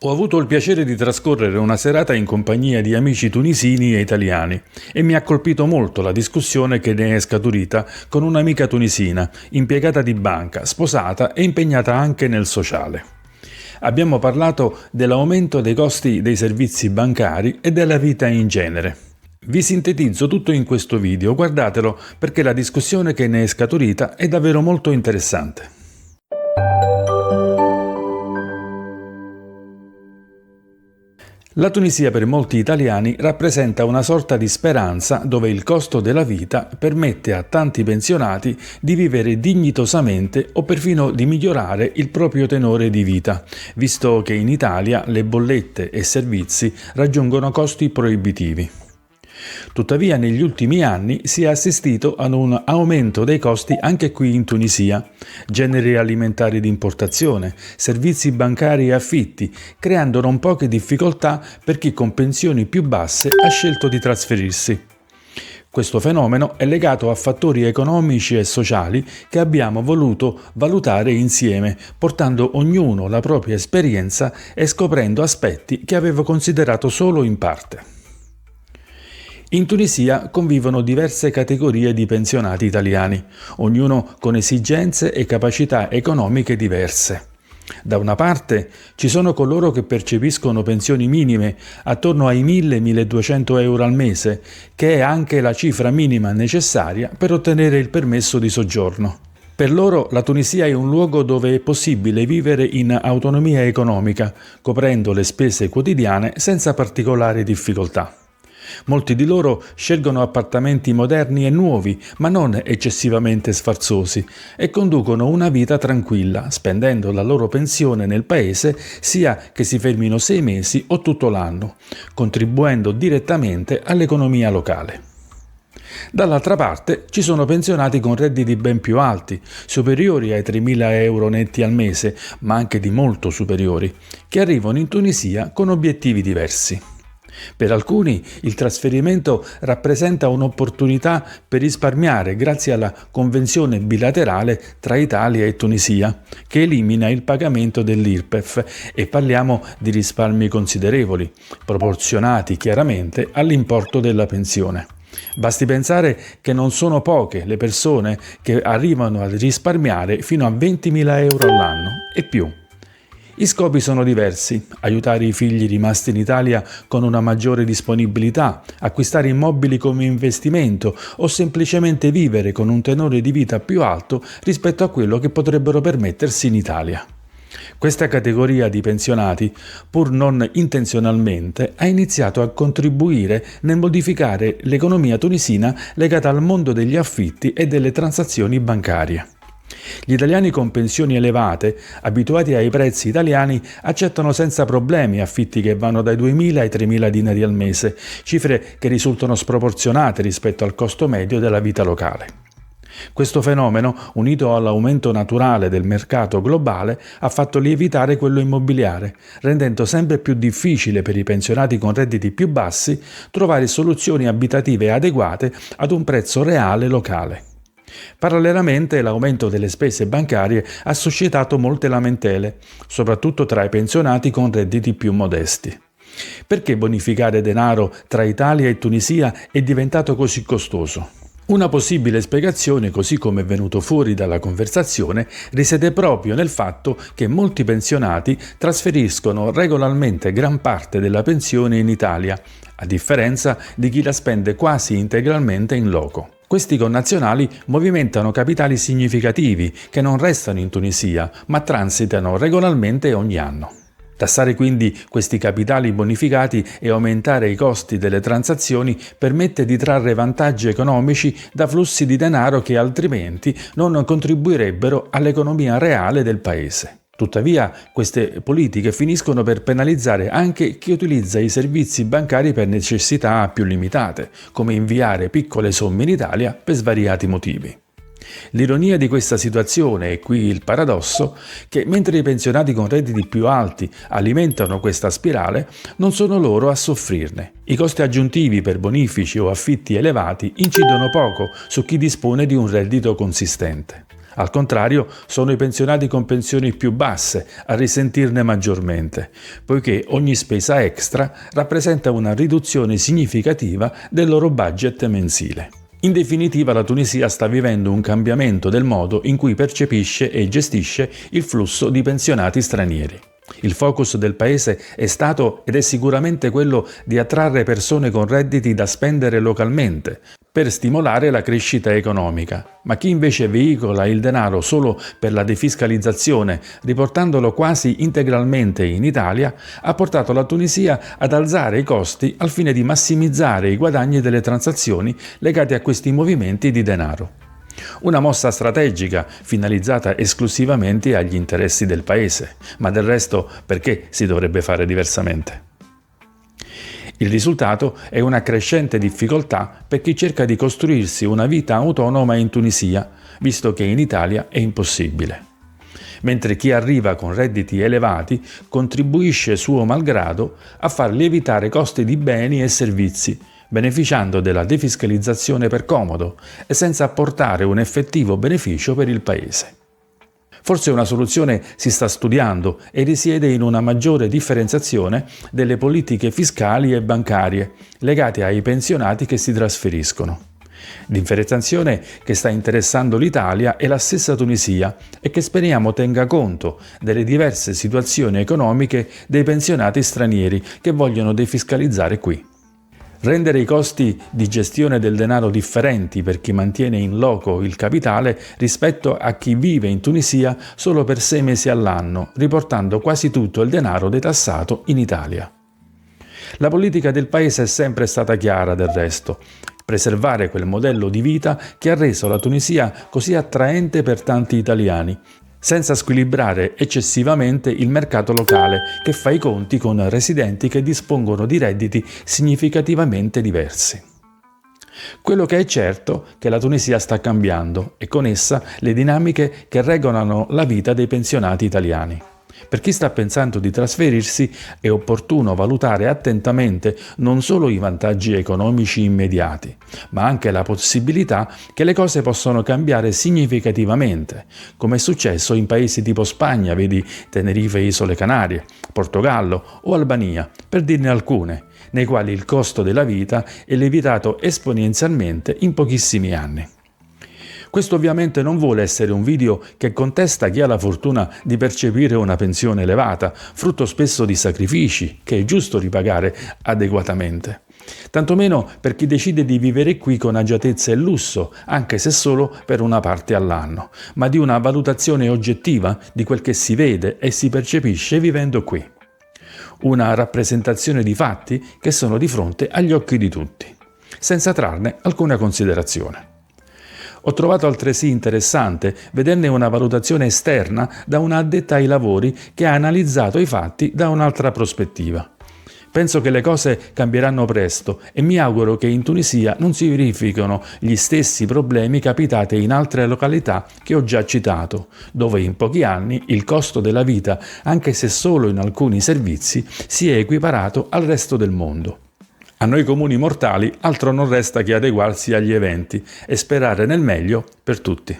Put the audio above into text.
Ho avuto il piacere di trascorrere una serata in compagnia di amici tunisini e italiani e mi ha colpito molto la discussione che ne è scaturita con un'amica tunisina, impiegata di banca, sposata e impegnata anche nel sociale. Abbiamo parlato dell'aumento dei costi dei servizi bancari e della vita in genere. Vi sintetizzo tutto in questo video, guardatelo perché la discussione che ne è scaturita è davvero molto interessante. La Tunisia per molti italiani rappresenta una sorta di speranza dove il costo della vita permette a tanti pensionati di vivere dignitosamente o perfino di migliorare il proprio tenore di vita, visto che in Italia le bollette e servizi raggiungono costi proibitivi. Tuttavia negli ultimi anni si è assistito ad un aumento dei costi anche qui in Tunisia, generi alimentari di importazione, servizi bancari e affitti, creando non poche difficoltà per chi con pensioni più basse ha scelto di trasferirsi. Questo fenomeno è legato a fattori economici e sociali che abbiamo voluto valutare insieme, portando ognuno la propria esperienza e scoprendo aspetti che avevo considerato solo in parte. In Tunisia convivono diverse categorie di pensionati italiani, ognuno con esigenze e capacità economiche diverse. Da una parte ci sono coloro che percepiscono pensioni minime attorno ai 1.000-1.200 euro al mese, che è anche la cifra minima necessaria per ottenere il permesso di soggiorno. Per loro la Tunisia è un luogo dove è possibile vivere in autonomia economica, coprendo le spese quotidiane senza particolari difficoltà. Molti di loro scelgono appartamenti moderni e nuovi, ma non eccessivamente sfarzosi, e conducono una vita tranquilla, spendendo la loro pensione nel paese sia che si fermino 6 mesi o tutto l'anno, contribuendo direttamente all'economia locale. Dall'altra parte ci sono pensionati con redditi ben più alti, superiori ai 3.000 euro netti al mese, ma anche di molto superiori, che arrivano in Tunisia con obiettivi diversi. Per alcuni il trasferimento rappresenta un'opportunità per risparmiare grazie alla convenzione bilaterale tra Italia e Tunisia, che elimina il pagamento dell'IRPEF, e parliamo di risparmi considerevoli, proporzionati chiaramente all'importo della pensione. Basti pensare che non sono poche le persone che arrivano a risparmiare fino a 20.000 euro all'anno e più. I scopi sono diversi: aiutare i figli rimasti in Italia con una maggiore disponibilità, acquistare immobili come investimento o semplicemente vivere con un tenore di vita più alto rispetto a quello che potrebbero permettersi in Italia. Questa categoria di pensionati, pur non intenzionalmente, ha iniziato a contribuire nel modificare l'economia tunisina legata al mondo degli affitti e delle transazioni bancarie. Gli italiani con pensioni elevate, abituati ai prezzi italiani, accettano senza problemi affitti che vanno dai 2.000 ai 3.000 dinari al mese, cifre che risultano sproporzionate rispetto al costo medio della vita locale. Questo fenomeno, unito all'aumento naturale del mercato globale, ha fatto lievitare quello immobiliare, rendendo sempre più difficile per i pensionati con redditi più bassi trovare soluzioni abitative adeguate ad un prezzo reale locale. Parallelamente l'aumento delle spese bancarie ha suscitato molte lamentele, soprattutto tra i pensionati con redditi più modesti. Perché bonificare denaro tra Italia e Tunisia è diventato così costoso? Una possibile spiegazione, così come è venuto fuori dalla conversazione, risiede proprio nel fatto che molti pensionati trasferiscono regolarmente gran parte della pensione in Italia, a differenza di chi la spende quasi integralmente in loco. Questi connazionali movimentano capitali significativi che non restano in Tunisia, ma transitano regolarmente ogni anno. Tassare quindi questi capitali bonificati e aumentare i costi delle transazioni permette di trarre vantaggi economici da flussi di denaro che altrimenti non contribuirebbero all'economia reale del paese. Tuttavia, queste politiche finiscono per penalizzare anche chi utilizza i servizi bancari per necessità più limitate, come inviare piccole somme in Italia per svariati motivi. L'ironia di questa situazione, e qui il paradosso, che mentre i pensionati con redditi più alti alimentano questa spirale, non sono loro a soffrirne. I costi aggiuntivi per bonifici o affitti elevati incidono poco su chi dispone di un reddito consistente. Al contrario, sono i pensionati con pensioni più basse a risentirne maggiormente, poiché ogni spesa extra rappresenta una riduzione significativa del loro budget mensile. In definitiva, la Tunisia sta vivendo un cambiamento del modo in cui percepisce e gestisce il flusso di pensionati stranieri. Il focus del paese è stato ed è sicuramente quello di attrarre persone con redditi da spendere localmente, per stimolare la crescita economica, ma chi invece veicola il denaro solo per la defiscalizzazione, riportandolo quasi integralmente in Italia, ha portato la Tunisia ad alzare i costi al fine di massimizzare i guadagni delle transazioni legate a questi movimenti di denaro. Una mossa strategica finalizzata esclusivamente agli interessi del paese, ma del resto perché si dovrebbe fare diversamente? Il risultato è una crescente difficoltà per chi cerca di costruirsi una vita autonoma in Tunisia, visto che in Italia è impossibile. Mentre chi arriva con redditi elevati contribuisce suo malgrado a far lievitare costi di beni e servizi, beneficiando della defiscalizzazione per comodo e senza apportare un effettivo beneficio per il paese. Forse una soluzione si sta studiando e risiede in una maggiore differenziazione delle politiche fiscali e bancarie legate ai pensionati che si trasferiscono. Differenziazione che sta interessando l'Italia e la stessa Tunisia e che speriamo tenga conto delle diverse situazioni economiche dei pensionati stranieri che vogliono defiscalizzare qui. Rendere i costi di gestione del denaro differenti per chi mantiene in loco il capitale rispetto a chi vive in Tunisia solo per 6 mesi all'anno, riportando quasi tutto il denaro detassato in Italia. La politica del paese è sempre stata chiara del resto: preservare quel modello di vita che ha reso la Tunisia così attraente per tanti italiani, senza squilibrare eccessivamente il mercato locale che fa i conti con residenti che dispongono di redditi significativamente diversi. Quello che è certo è che la Tunisia sta cambiando e con essa le dinamiche che regolano la vita dei pensionati italiani. Per chi sta pensando di trasferirsi è opportuno valutare attentamente non solo i vantaggi economici immediati, ma anche la possibilità che le cose possano cambiare significativamente, come è successo in paesi tipo Spagna, vedi Tenerife e Isole Canarie, Portogallo o Albania, per dirne alcune, nei quali il costo della vita è lievitato esponenzialmente in pochissimi anni. Questo ovviamente non vuole essere un video che contesta chi ha la fortuna di percepire una pensione elevata, frutto spesso di sacrifici che è giusto ripagare adeguatamente. Tantomeno per chi decide di vivere qui con agiatezza e lusso, anche se solo per una parte all'anno, ma di una valutazione oggettiva di quel che si vede e si percepisce vivendo qui. Una rappresentazione di fatti che sono di fronte agli occhi di tutti, senza trarne alcuna considerazione. Ho trovato altresì interessante vederne una valutazione esterna da una addetta ai lavori che ha analizzato i fatti da un'altra prospettiva. Penso che le cose cambieranno presto e mi auguro che in Tunisia non si verifichino gli stessi problemi capitati in altre località che ho già citato, dove in pochi anni il costo della vita, anche se solo in alcuni servizi, si è equiparato al resto del mondo. A noi comuni mortali altro non resta che adeguarsi agli eventi e sperare nel meglio per tutti.